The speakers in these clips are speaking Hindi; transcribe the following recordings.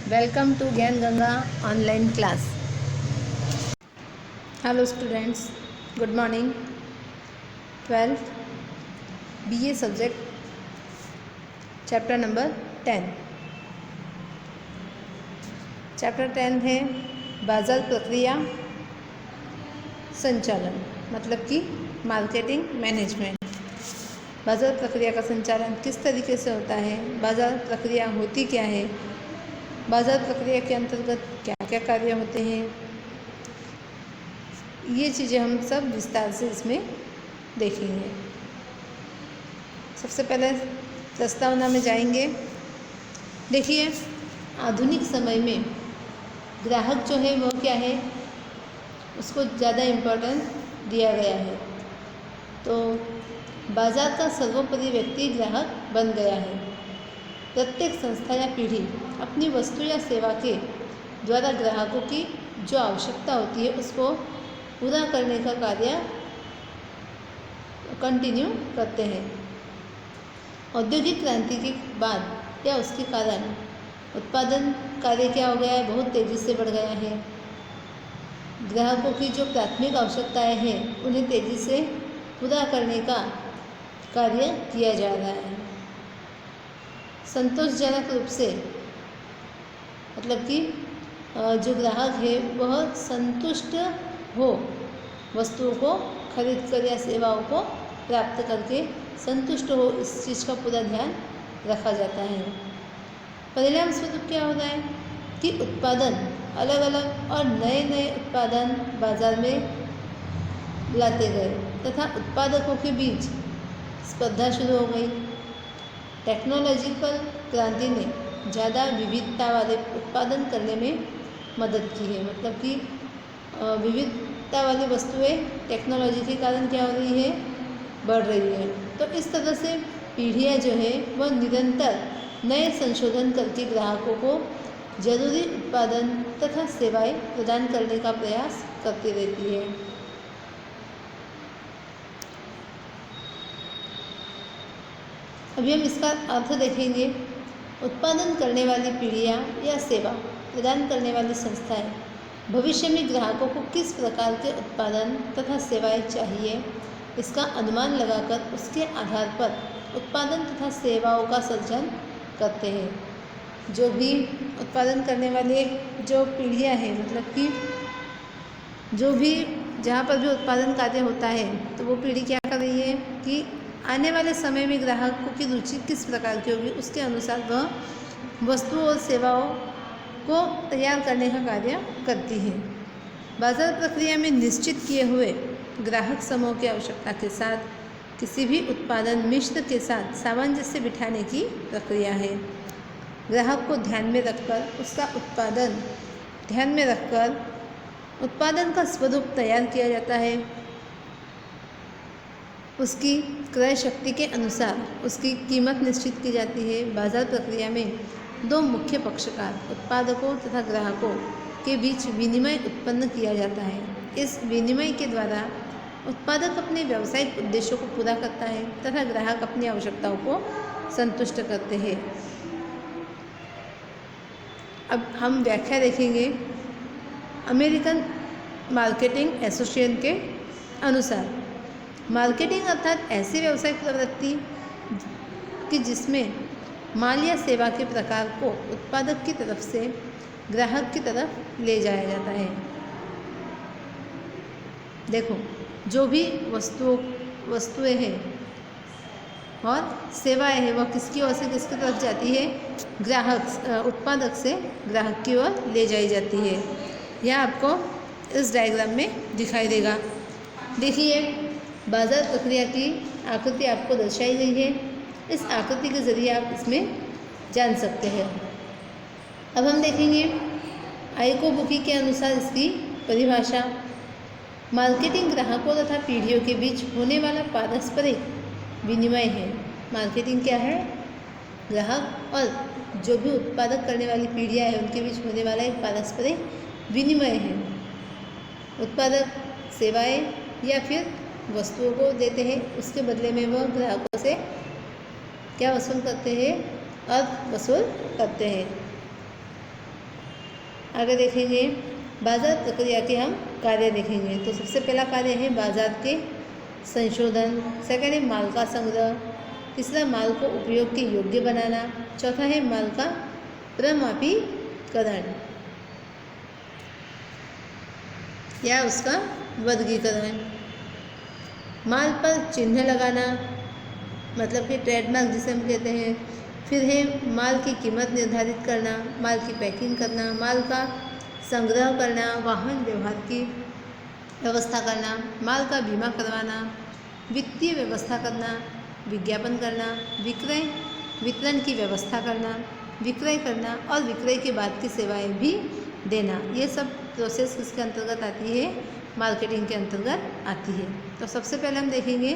वेलकम टू ज्ञान Ganga online class. Hello students, good morning. 12th BA subject, chapter number 10। Chapter 10 है बाजार प्रक्रिया संचालन, मतलब कि मार्केटिंग मैनेजमेंट। बाजार प्रक्रिया का संचालन किस तरीके से होता है, बाजार प्रक्रिया होती क्या है, बाजार प्रक्रिया के अंतर्गत क्या क्या कार्य होते हैं, ये चीज़ें हम सब विस्तार से इसमें देखेंगे। सबसे पहले प्रस्तावना में जाएंगे। देखिए, आधुनिक समय में ग्राहक जो है वो क्या है, उसको ज़्यादा इम्पोर्टेंस दिया गया है। तो बाजार का सर्वोपरि व्यक्ति ग्राहक बन गया है। प्रत्येक संस्था या पीढ़ी अपनी वस्तु या सेवा के द्वारा ग्राहकों की जो आवश्यकता होती है उसको पूरा करने का कार्य कंटिन्यू करते हैं। औद्योगिक क्रांति के बाद या उसके कारण उत्पादन कार्य क्या हो गया है, बहुत तेज़ी से बढ़ गया है। ग्राहकों की जो प्राथमिक आवश्यकताएं हैं उन्हें तेज़ी से पूरा करने का कार्य किया जा रहा है। संतोषजनक रूप से, मतलब कि जो ग्राहक है वह संतुष्ट हो, वस्तुओं को खरीद कर या सेवाओं को प्राप्त करके संतुष्ट हो, इस चीज़ का पूरा ध्यान रखा जाता है। परिणाम स्वरूप क्या हो रहा है कि उत्पादन, अलग अलग और नए नए उत्पादन बाजार में लाते गए तथा उत्पादकों के बीच स्पर्धा शुरू हो गई। टेक्नोलॉजिकल क्रांति ने ज़्यादा विविधता वाले उत्पादन करने में मदद की है, मतलब कि विविधता वाली वस्तुएं टेक्नोलॉजी के कारण क्या हो रही है, बढ़ रही है। तो इस तरह से पीढ़ियाँ जो है वह निरंतर नए संशोधन करके ग्राहकों को जरूरी उत्पादन तथा सेवाएं प्रदान करने का प्रयास करती रहती है। अभी हम इसका अर्थ देखेंगे। उत्पादन करने वाली पीढ़ियाँ या सेवा प्रदान करने वाली संस्थाएं भविष्य में ग्राहकों को किस प्रकार के उत्पादन तथा सेवाएं चाहिए, इसका अनुमान लगाकर उसके आधार पर उत्पादन तथा सेवाओं का सृजन करते हैं। जो भी उत्पादन करने वाले जो पीढ़ियाँ हैं, मतलब कि जो भी जहाँ पर भी उत्पादन कार्य होता है, तो वो पीढ़ी क्या कर रही है कि आने वाले समय में ग्राहकों की रुचि किस प्रकार की होगी, उसके अनुसार वह वस्तुओं और सेवाओं को तैयार करने का कार्य करती है। बाजार प्रक्रिया में निश्चित किए हुए ग्राहक समूह की आवश्यकता के साथ किसी भी उत्पादन मिश्र के साथ सामंजस्य बिठाने की प्रक्रिया है। ग्राहक को ध्यान में रखकर उसका उत्पादन ध्यान में रखकर उत्पादन का स्वरूप तैयार किया जाता है। उसकी क्रय शक्ति के अनुसार उसकी कीमत निश्चित की जाती है। बाजार प्रक्रिया में दो मुख्य पक्षकार उत्पादकों तथा ग्राहकों के बीच विनिमय उत्पन्न किया जाता है। इस विनिमय के द्वारा उत्पादक अपने व्यावसायिक उद्देश्यों को पूरा करता है तथा ग्राहक अपनी आवश्यकताओं को संतुष्ट करते हैं। अब हम व्याख्या देखेंगे। अमेरिकन मार्केटिंग एसोसिएशन के अनुसार मार्केटिंग अर्थात ऐसी व्यावसायिक प्रवृत्ति कि जिसमें माल या सेवा के प्रकार को उत्पादक की तरफ से ग्राहक की तरफ ले जाया जाता है। देखो, जो भी वस्तुएं हैं और सेवाएं हैं वह किसकी ओर से किसकी तरफ जाती है, उत्पादक से ग्राहक की ओर ले जाई जाती है। यह आपको इस डायग्राम में दिखाई देगा। देखिए, बाजार प्रक्रिया की आकृति आपको दर्शाई गई है। इस आकृति के जरिए आप इसमें जान सकते हैं। अब हम देखेंगे आइकोबुकी के अनुसार इसकी परिभाषा। मार्केटिंग ग्राहकों तथा पीढ़ियों के बीच होने वाला पारस्परिक विनिमय है। मार्केटिंग क्या है, ग्राहक और जो भी उत्पादक करने वाली पीढ़ियाँ हैं उनके बीच होने वाला एक पारस्परिक विनिमय है। उत्पादक सेवाएं या फिर वस्तुओं को देते हैं, उसके बदले में वह ग्राहकों से क्या वसूल करते हैं, अर्थ वसूल करते हैं। आगे देखेंगे बाजार प्रक्रिया के हम कार्य देखेंगे। तो सबसे पहला कार्य है बाजार के संशोधन, सेकंड है माल का संग्रह, तीसरा माल को उपयोग के योग्य बनाना, चौथा है माल का प्रमापीकरण या उसका वर्गीकरण, माल पर चिन्ह लगाना मतलब कि ट्रेडमार्क जिसे हम कहते हैं, फिर है माल की कीमत निर्धारित करना, माल की पैकिंग करना, माल का संग्रह करना, वाहन व्यवहार की व्यवस्था करना, माल का बीमा करवाना, वित्तीय व्यवस्था करना, विज्ञापन करना, वितरण की व्यवस्था करना, विक्रय करना और विक्रय के बाद की सेवाएं भी देना। ये सब प्रोसेस किसके अंतर्गत आती है? मार्केटिंग के अंतर्गत आती है। तो सबसे पहले हम देखेंगे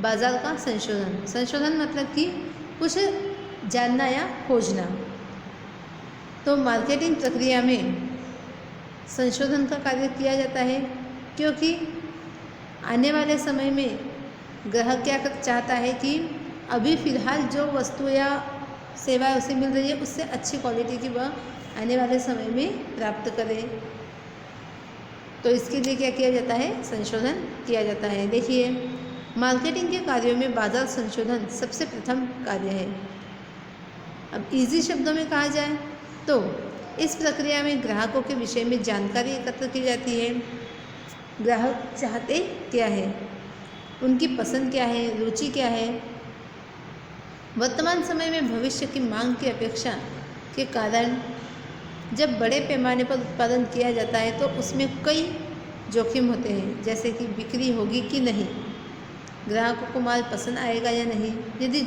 बाजार का संशोधन। संशोधन मतलब कि कुछ जानना या खोजना। तो मार्केटिंग प्रक्रिया में संशोधन का कार्य किया जाता है क्योंकि आने वाले समय में ग्राहक क्या चाहता है कि अभी फ़िलहाल जो वस्तु या सेवा उसे मिल रही है उससे अच्छी क्वालिटी की वह आने वाले समय में प्राप्त करे। तो इसके लिए क्या किया जाता है? संशोधन किया जाता है। देखिए मार्केटिंग के कार्यों में बाजार संशोधन सबसे प्रथम कार्य है। अब इजी शब्दों में कहा जाए तो इस प्रक्रिया में ग्राहकों के विषय में जानकारी एकत्र की जाती है। ग्राहक चाहते क्या है, उनकी पसंद क्या है, रुचि क्या है, वर्तमान समय में भविष्य की मांग की अपेक्षा के कारण जब बड़े पैमाने पर उत्पादन किया जाता है तो उसमें कई जोखिम होते हैं, जैसे कि बिक्री होगी कि नहीं, ग्राहकों को माल पसंद आएगा या नहीं। यदि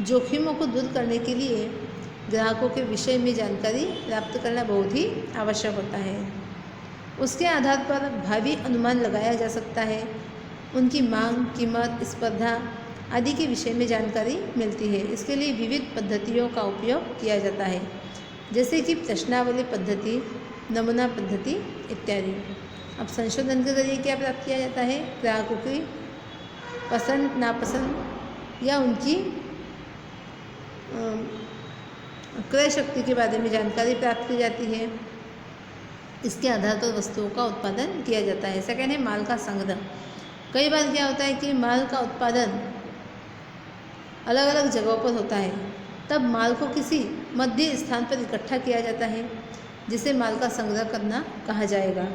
जोखिमों को दूर करने के लिए ग्राहकों के विषय में जानकारी प्राप्त करना बहुत ही आवश्यक होता है। उसके आधार पर भावी अनुमान लगाया जा सकता है। उनकी मांग, कीमत, स्पर्धा आदि के विषय में जानकारी मिलती है। इसके लिए विविध पद्धतियों का उपयोग किया जाता है, जैसे कि प्रश्नावली पद्धति, नमूना पद्धति इत्यादि। अब संशोधन के जरिए क्या प्राप्त किया जाता है? ग्राहकों की पसंद नापसंद या उनकी क्रय शक्ति के बारे में जानकारी प्राप्त की जाती है। इसके आधार पर वस्तुओं का उत्पादन किया जाता है। सेकंड है माल का संग्रह। कई बार क्या होता है कि माल का उत्पादन अलग अलग जगहों पर होता है, तब माल को किसी मध्य स्थान पर इकट्ठा किया जाता है, जिसे माल का संग्रह करना कहा जाएगा।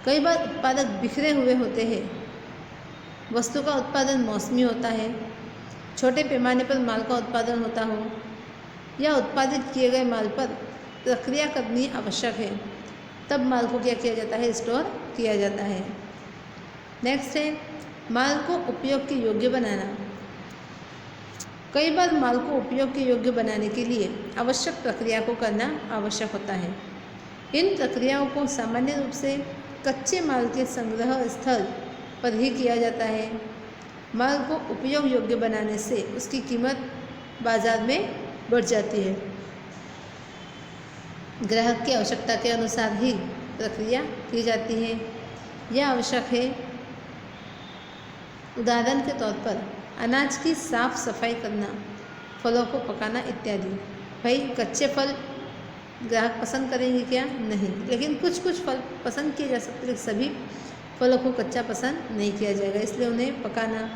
कई बार उत्पादक बिखरे हुए होते हैं। वस्तु का उत्पादन मौसमी होता है, छोटे पैमाने पर माल का उत्पादन होता हो या उत्पादित किए गए माल पर प्रक्रिया करनी आवश्यक है, तब माल को क्या किया जाता है? स्टोर किया जाता है। नेक्स्ट है माल को उपयोग के योग्य बनाना। कई बार माल को उपयोग के योग्य बनाने के लिए आवश्यक प्रक्रिया को करना आवश्यक होता है। इन प्रक्रियाओं को सामान्य रूप से कच्चे माल के संग्रह स्थल पर ही किया जाता है। माल को उपयोग योग्य बनाने से उसकी कीमत बाजार में बढ़ जाती है। ग्राहक की आवश्यकता के अनुसार ही प्रक्रिया की जाती है। यह आवश्यक है। उदाहरण के तौर पर अनाज की साफ सफाई करना, फलों को पकाना इत्यादि। भाई कच्चे फल ग्राहक पसंद करेंगे क्या? नहीं, लेकिन कुछ फल पसंद किए जा सकते हैं। सभी फलों को कच्चा पसंद नहीं किया जाएगा, इसलिए उन्हें पकाना,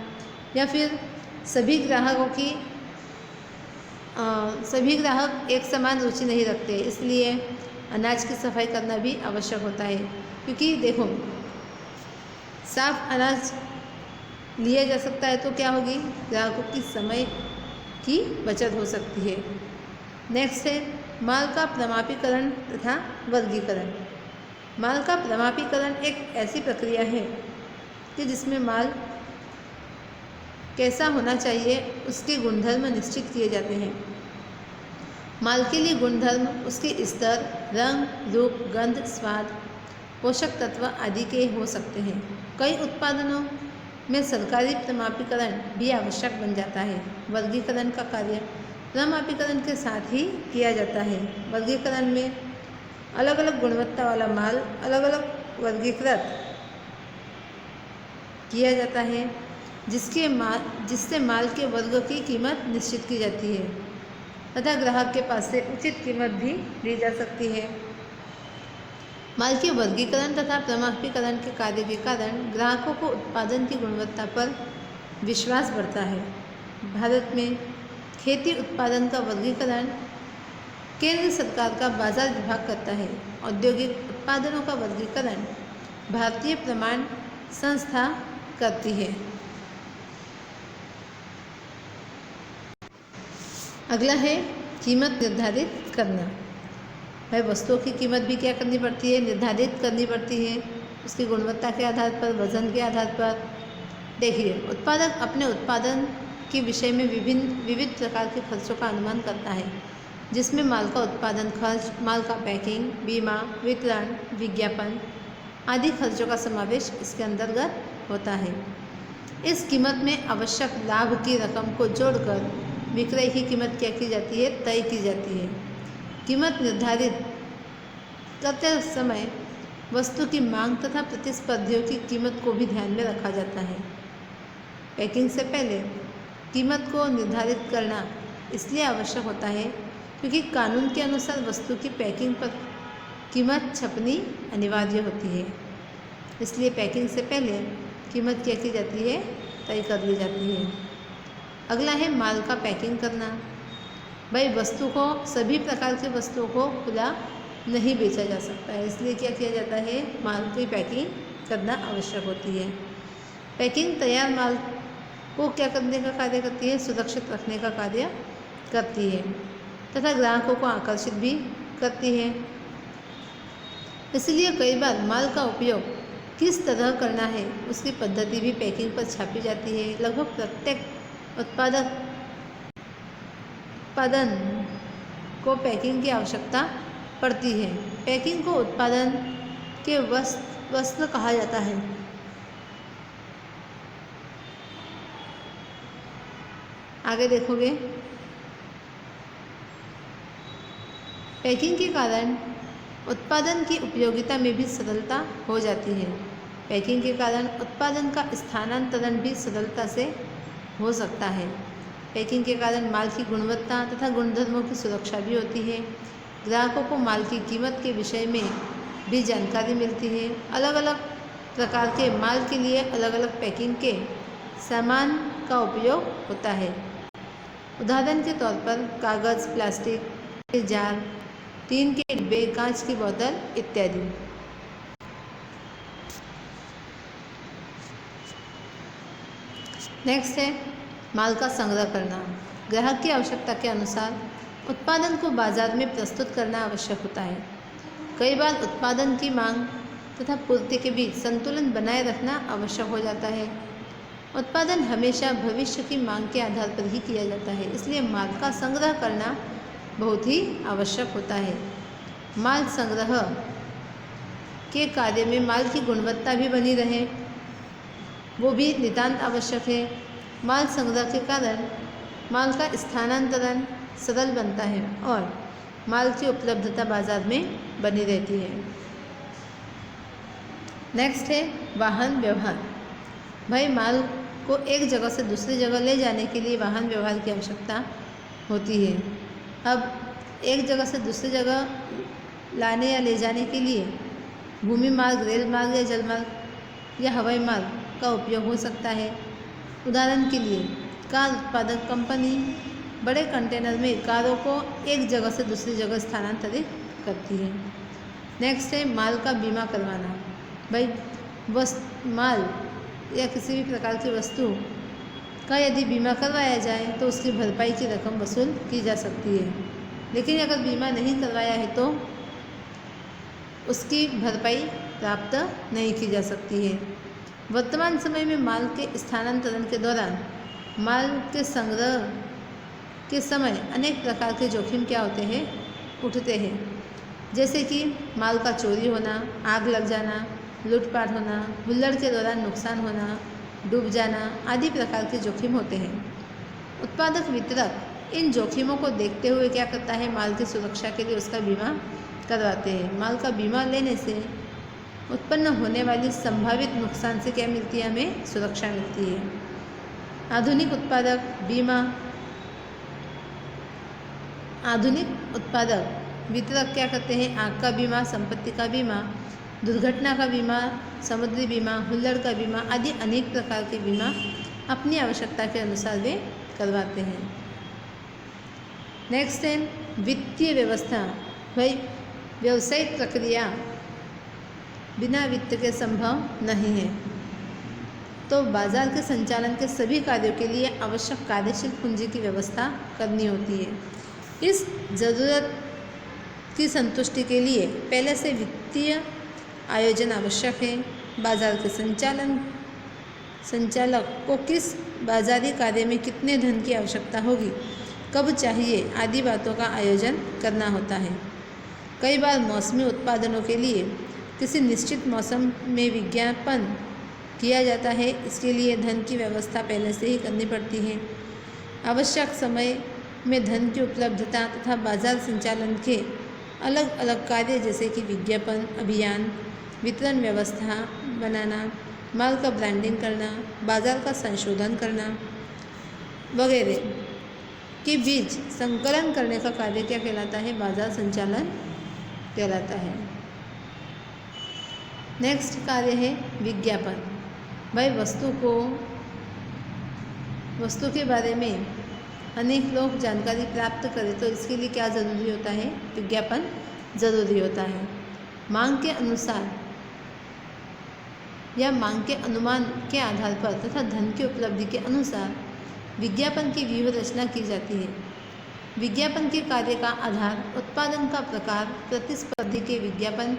या फिर सभी ग्राहक एक समान रुचि नहीं रखते, इसलिए अनाज की सफाई करना भी आवश्यक होता है। क्योंकि देखो साफ अनाज लिया जा सकता है तो क्या होगी? ग्राहकों की समय की बचत हो सकती है। नेक्स्ट है माल का प्रमापीकरण तथा वर्गीकरण। माल का प्रमापीकरण एक ऐसी प्रक्रिया है कि जिसमें माल कैसा होना चाहिए उसके गुणधर्म निश्चित किए जाते हैं। माल के लिए गुणधर्म उसके स्तर, रंग, रूप, गंध, स्वाद, पोषक तत्व आदि के हो सकते हैं। कई उत्पादनों में सरकारी प्रमापीकरण भी आवश्यक बन जाता है। वर्गीकरण का कार्य प्रमापीकरण के साथ ही किया जाता है। वर्गीकरण में अलग अलग गुणवत्ता वाला माल अलग अलग वर्गीकृत किया जाता है, जिससे माल के वर्ग की कीमत निश्चित की जाती है। तथा ग्राहक के पास से उचित कीमत भी ली जा सकती है। माल के वर्गीकरण तथा प्रमाणीकरण के कार्य के कारण ग्राहकों को उत्पादन की गुणवत्ता पर विश्वास बढ़ता है। भारत में खेती उत्पादन का वर्गीकरण केंद्र सरकार का बाजार विभाग करता है। औद्योगिक उत्पादनों का वर्गीकरण भारतीय प्रमाण संस्था करती है। अगला है कीमत निर्धारित करना। भाई वस्तुओं की कीमत भी क्या करनी पड़ती है, निर्धारित करनी पड़ती है, उसकी गुणवत्ता के आधार पर, वजन के आधार पर। देखिए, उत्पादक अपने उत्पादन के विषय में विविध प्रकार के खर्चों का अनुमान करता है, जिसमें माल का उत्पादन खर्च, माल का पैकिंग, बीमा, वितरण, विज्ञापन आदि खर्चों का समावेश इसके अंतर्गत होता है। इस कीमत में आवश्यक लाभ की रकम को जोड़कर विक्रय की कीमत क्या की जाती है, तय की जाती है। कीमत निर्धारित करते समय वस्तु की मांग तथा प्रतिस्पर्धियों की कीमत को भी ध्यान में रखा जाता है। पैकिंग से पहले कीमत को निर्धारित करना इसलिए आवश्यक होता है क्योंकि कानून के अनुसार वस्तु की पैकिंग पर कीमत छपनी अनिवार्य होती है। इसलिए पैकिंग से पहले कीमत क्या की जाती है, तय कर ली जाती है। अगला है माल का पैकिंग करना। भाई वस्तु को, सभी प्रकार की वस्तुओं को खुला नहीं बेचा जा सकता है, इसलिए क्या किया जाता है, माल की पैकिंग करना आवश्यक होती है। पैकिंग तैयार माल को क्या करने का कार्य करती है, सुरक्षित रखने का कार्य करती है तथा ग्राहकों को आकर्षित भी करती है। इसलिए कई बार माल का उपयोग किस तरह करना है उसकी पद्धति भी पैकिंग पर छापी जाती है। लगभग प्रत्येक उत्पादन को पैकिंग की आवश्यकता पड़ती है। पैकिंग को उत्पादन के वस्त्र कहा जाता है। आगे देखोगे, पैकिंग के कारण उत्पादन की उपयोगिता में भी सरलता हो जाती है। पैकिंग के कारण उत्पादन का स्थानांतरण भी सरलता से हो सकता है। पैकिंग के कारण माल की गुणवत्ता तथा गुणधर्मों की सुरक्षा भी होती है। ग्राहकों को माल की कीमत के विषय में भी जानकारी मिलती है। अलग अलग प्रकार के माल के लिए अलग अलग पैकिंग के सामान का उपयोग होता है। उदाहरण के तौर पर कागज़, प्लास्टिक के जार, टीन के डिब्बे, कांच की बोतल इत्यादि। नेक्स्ट है माल का संग्रह करना। ग्राहक की आवश्यकता के अनुसार उत्पादन को बाजार में प्रस्तुत करना आवश्यक होता है। कई बार उत्पादन की मांग तथा पूर्ति के बीच संतुलन बनाए रखना आवश्यक हो जाता है। उत्पादन हमेशा भविष्य की मांग के आधार पर ही किया जाता है, इसलिए माल का संग्रह करना बहुत ही आवश्यक होता है। माल संग्रह के कार्य में माल की गुणवत्ता भी बनी रहे, वो भी नितांत आवश्यक है। माल संग्रह के कारण माल का स्थानांतरण सरल बनता है और माल की उपलब्धता बाजार में बनी रहती है। नेक्स्ट है वाहन व्यवहार। भाई माल को एक जगह से दूसरी जगह ले जाने के लिए वाहन व्यवहार की आवश्यकता होती है। अब एक जगह से दूसरी जगह लाने या ले जाने के लिए भूमि मार्ग, रेल मार्ग या जल मार्ग या हवाई मार्ग का उपयोग हो सकता है। उदाहरण के लिए कार उत्पादक कंपनी बड़े कंटेनर में कारों को एक जगह से दूसरी जगह स्थानांतरित करती है। नेक्स्ट है माल का बीमा करवाना। भाई माल या किसी भी प्रकार की वस्तु का यदि बीमा करवाया जाए तो उसकी भरपाई की रकम वसूल की जा सकती है, लेकिन अगर बीमा नहीं करवाया है तो उसकी भरपाई प्राप्त नहीं की जा सकती है। वर्तमान समय में माल के स्थानांतरण के दौरान माल के संग्रह के समय अनेक प्रकार के जोखिम क्या होते हैं, उठते हैं, जैसे कि माल का चोरी होना, आग लग जाना, लूटपाट होना, हुल्लड़ के दौरान नुकसान होना, डूब जाना आदि प्रकार के जोखिम होते हैं। उत्पादक वितरक इन जोखिमों को देखते हुए क्या करता है, माल की सुरक्षा के लिए उसका बीमा करवाते हैं। माल का बीमा लेने से उत्पन्न होने वाली संभावित नुकसान से क्या मिलती है, हमें सुरक्षा मिलती है। आधुनिक उत्पादक बीमा आधुनिक उत्पादक वितरक क्या करते हैं? आग का बीमा, संपत्ति का बीमा, दुर्घटना का बीमा, समुद्री बीमा, हुल्लड़ का बीमा आदि अनेक प्रकार के बीमा अपनी आवश्यकता के अनुसार वे करवाते हैं। नेक्स्ट है वित्तीय व्यवस्था। भाई व्यावसायिक प्रक्रिया बिना वित्त के संभव नहीं है, तो बाजार के संचालन के सभी कार्यों के लिए आवश्यक कार्यशील पूंजी की व्यवस्था करनी होती है। इस ज़रूरत की संतुष्टि के लिए पहले से वित्तीय आयोजन आवश्यक है। बाजार के संचालक को किस बाजारी कार्य में कितने धन की आवश्यकता होगी, कब चाहिए आदि बातों का आयोजन करना होता है। कई बार मौसमी उत्पादनों के लिए किसी निश्चित मौसम में विज्ञापन किया जाता है, इसके लिए धन की व्यवस्था पहले से ही करनी पड़ती है। आवश्यक समय में धन की उपलब्धता तथा बाजार संचालन के अलग अलग कार्य जैसे कि विज्ञापन अभियान, वितरण व्यवस्था बनाना, माल का ब्रांडिंग करना, बाजार का संशोधन करना वगैरह के बीच संकलन करने का कार्य क्या कहलाता है? बाजार संचालन कहलाता है। नेक्स्ट कार्य है विज्ञापन। भाई वस्तु के बारे में अनेक लोग जानकारी प्राप्त करें तो इसके लिए क्या ज़रूरी होता है? विज्ञापन ज़रूरी होता है। मांग के अनुसार या मांग के अनुमान के आधार पर तथा धन की उपलब्धि के अनुसार विज्ञापन की व्यूह रचना की जाती है। विज्ञापन के कार्य का आधार उत्पादन का प्रकार, प्रतिस्पर्धी के विज्ञापन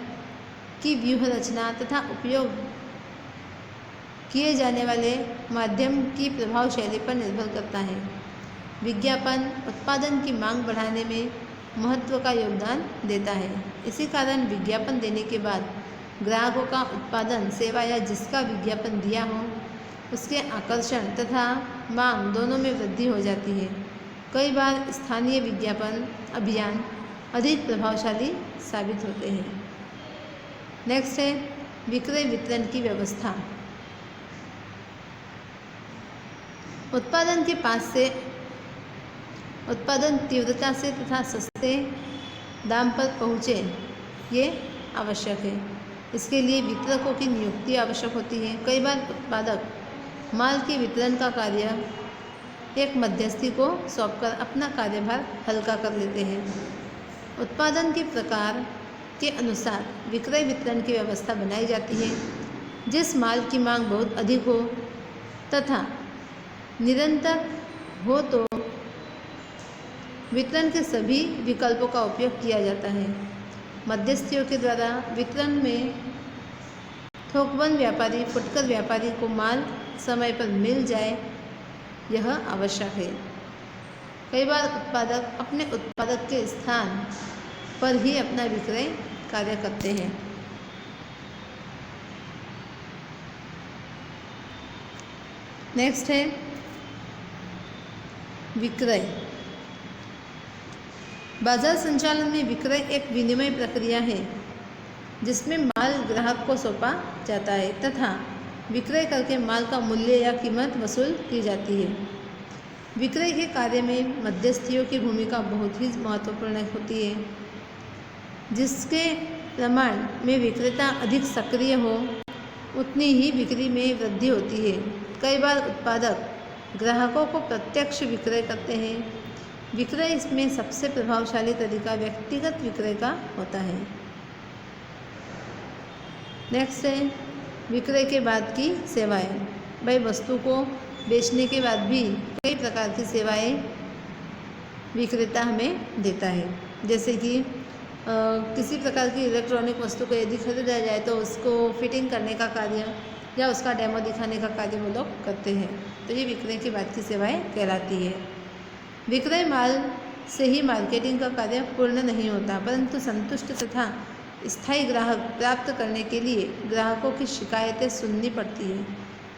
की व्यूह रचना तथा उपयोग किए जाने वाले माध्यम की प्रभावशैली पर निर्भर करता है। विज्ञापन उत्पादन की मांग बढ़ाने में महत्व का योगदान देता है। इसी कारण विज्ञापन देने के बाद ग्राहकों का उत्पादन, सेवा या जिसका विज्ञापन दिया हो उसके आकर्षण तथा मांग दोनों में वृद्धि हो जाती है। कई बार स्थानीय विज्ञापन अभियान अधिक प्रभावशाली साबित होते हैं। नेक्स्ट है विक्रय वितरण की व्यवस्था। उत्पादन के पास से उत्पादन तीव्रता से तथा सस्ते दाम पर पहुँचे ये आवश्यक है। इसके लिए वितरकों की नियुक्ति आवश्यक होती है। कई बार उत्पादक माल के वितरण का कार्य एक मध्यस्थी को सौंपकर अपना कार्यभार हल्का कर लेते हैं। उत्पादन के प्रकार के अनुसार विक्रय वितरण की व्यवस्था बनाई जाती है। जिस माल की मांग बहुत अधिक हो तथा निरंतर हो तो वितरण के सभी विकल्पों का उपयोग किया जाता है। मध्यस्थियों के द्वारा वितरण में थोकबंद व्यापारी, फुटकर व्यापारी को माल समय पर मिल जाए यह आवश्यक है। कई बार उत्पादक अपने उत्पादक के स्थान पर ही अपना विक्रय कार्य करते हैं। नेक्स्ट है विक्रय। बाजार संचालन में विक्रय एक विनिमय प्रक्रिया है जिसमें माल ग्राहक को सौंपा जाता है तथा विक्रय करके माल का मूल्य या कीमत वसूल की जाती है। विक्रय के कार्य में मध्यस्थियों की भूमिका बहुत ही महत्वपूर्ण होती है। जिसके प्रमाण में विक्रेता अधिक सक्रिय हो उतनी ही बिक्री में वृद्धि होती है। कई बार उत्पादक ग्राहकों को प्रत्यक्ष विक्रय करते हैं। विक्रय इसमें सबसे प्रभावशाली तरीका व्यक्तिगत विक्रय का होता है। नेक्स्ट है विक्रय के बाद की सेवाएं। भाई वस्तु को बेचने के बाद भी कई प्रकार की सेवाएं विक्रेता हमें देता है। जैसे कि किसी प्रकार की इलेक्ट्रॉनिक वस्तु को यदि खरीदा जाए तो उसको फिटिंग करने का कार्य या उसका डेमो दिखाने का कार्य वो लोग करते हैं, तो ये विक्रय के बाद की सेवाएं कहलाती है। विक्रय माल से ही मार्केटिंग का कार्य पूर्ण नहीं होता, परंतु संतुष्ट तथा स्थायी ग्राहक प्राप्त करने के लिए ग्राहकों की शिकायतें सुननी पड़ती है।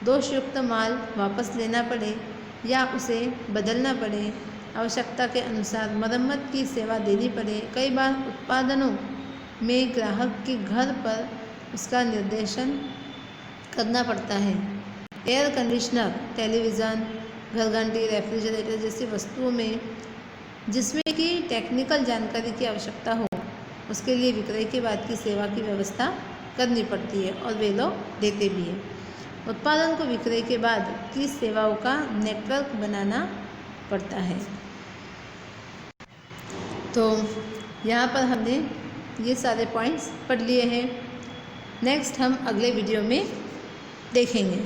दोषयुक्त माल वापस लेना पड़े या उसे बदलना पड़े, आवश्यकता के अनुसार मरम्मत की सेवा देनी पड़े। कई बार उत्पादनों में ग्राहक के घर पर उसका निर्देशन करना पड़ता है। एयर कंडीशनर, टेलीविज़न, घर घंटी, रेफ्रिजरेटर जैसी वस्तुओं में जिसमें कि टेक्निकल जानकारी की आवश्यकता हो, उसके लिए विक्रय के बाद की सेवा की व्यवस्था करनी पड़ती है और वे लोग देते भी हैं। उत्पादन को विक्रय के बाद की सेवाओं का नेटवर्क बनाना पड़ता है। तो यहाँ पर हमने ये सारे पॉइंट्स पढ़ लिए हैं। नेक्स्ट हम अगले वीडियो में देखेंगे।